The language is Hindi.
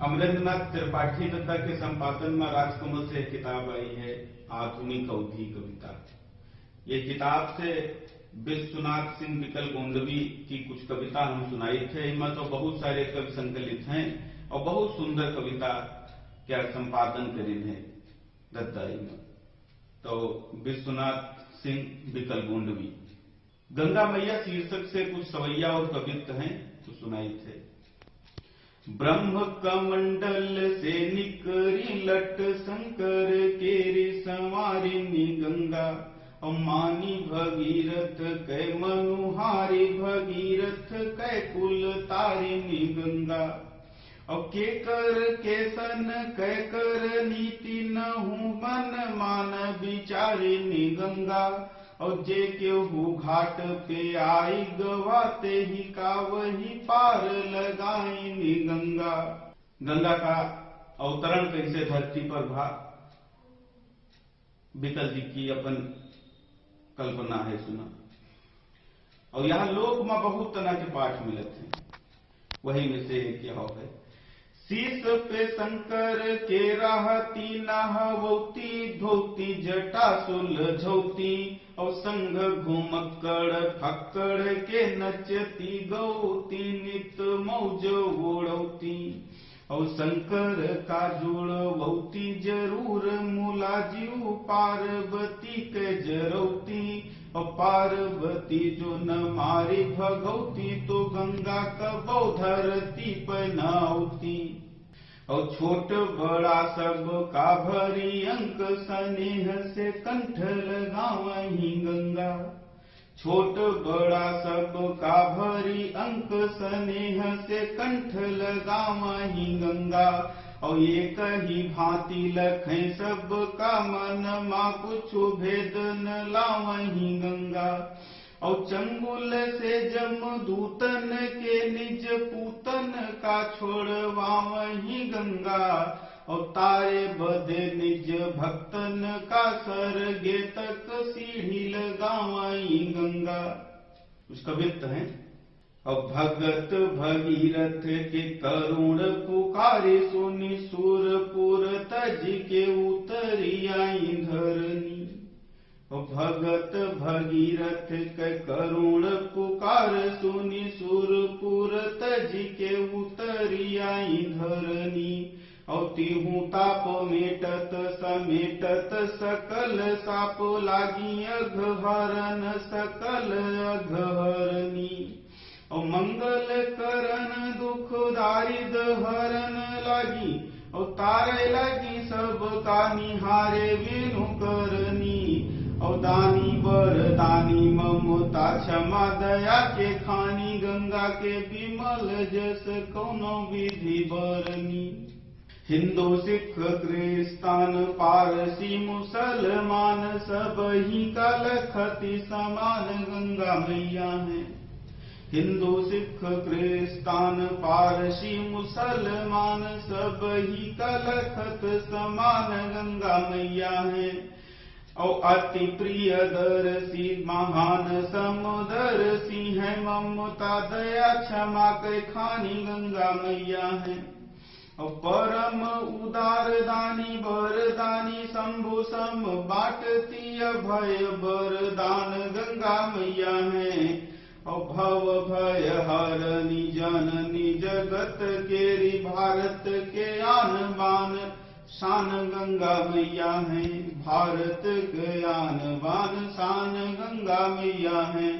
अमरेंद्रनाथ त्रिपाठी दत्ता के संपादन में राजकमल से किताब आई है आधुनिक अवधि कविता। ये किताब से विश्वनाथ सिंह विकल गोंडवी की कुछ कविता हम सुनाई थे। इनमें तो बहुत सारे कवि संकलित हैं और बहुत सुंदर कविता क्या संपादन करे हैं दत्ता में। तो विश्वनाथ सिंह विकल गोंडवी गंगा मैया शीर्षक से कुछ सवैया और कवित्त हैं तो सुनाई थे। ब्रह्म कमंडल से निकरी लट शंकर केरी संवारिनी गंगा मानी भगीरथ कै मनुहारी भगीरथ कै कुल तारिनी गंगा और के कर केसन कै कर नीति नहु मन मान विचारिनी गंगा और जे केहू घाट पे आई गवाते ही का वही पार लगाईनी गंगा। गंगा का अवतरण कैसे धरती पर भा विकल जी की अपन कल्पना है सुना। और यहाँ लोक में बहुत तरह के पाठ मिलते हैं, वही में से एक यह है। शीश पे शंकर के रहती नहवती धोती जटा सुलझौती और संग घुमक्कड़ फक्कड़ के नचती गौती नित मौज ओढ़ौती और शंकर का जुड़वती जरूर मुला जीव पार्वती के जरौती और पार्वती जो न मारी भगवती तो गंगा कबौ धरती पनावती और छोट बड़ा सब का भरी अंक स्नेह से कंठ लगावही गंगा। छोट बड़ा सब का भरी अंक स्नेह से कंठ लगावही गंगा और एक ही भांति लखै सब का मन मा कुछ भेद न लावही गंगा। और चंगुल से जमदूतन के निज पूतन का छोड़वावही गंगा और तारे बदे निज भक्तन का सरगे तक सीढ़ी लगावही गंगा। कुछ कवित्त हैं। और भगत भगीरथ के करुण पुकारे सुनि सुरपुर तज के उतरी आई धरनी। और भगत भगीरथ के करुण पुकार सुनि सुरपुर तज के उतरी आई धरनी। और तिहु ताप मेटत समेटत सकल साप लागी अघहरन सकल अघहरनी। और मंगल करन दुख दारिद हरन लागी और तारे लगी सब का निहारे विनु करनी। और दानी बरदानी ममता क्षमा दया के खानी गंगा के विमल जस कौनो विधि बरनी। हिंदू सिख क्रिस्तान पारसी मुसलमान सब ही का लखती समान गंगा मैया है। हिंदू सिख क्रिस्तान पारसी मुसलमान सब ही का लखत समान गंगा मैया है। और अति प्रिय दर्शी महान समुदर्शी है ममता दया क्षमा के खानी गंगा मैया है। और परम उदार दानी बरदानी शंभु सम बाटती अभय बरदान गंगा मैया है। और भव भय हरनी जननी जगत केरी भारत के आन बान शान गंगा मैया है। भारत के आन बान शान गंगा मैया है।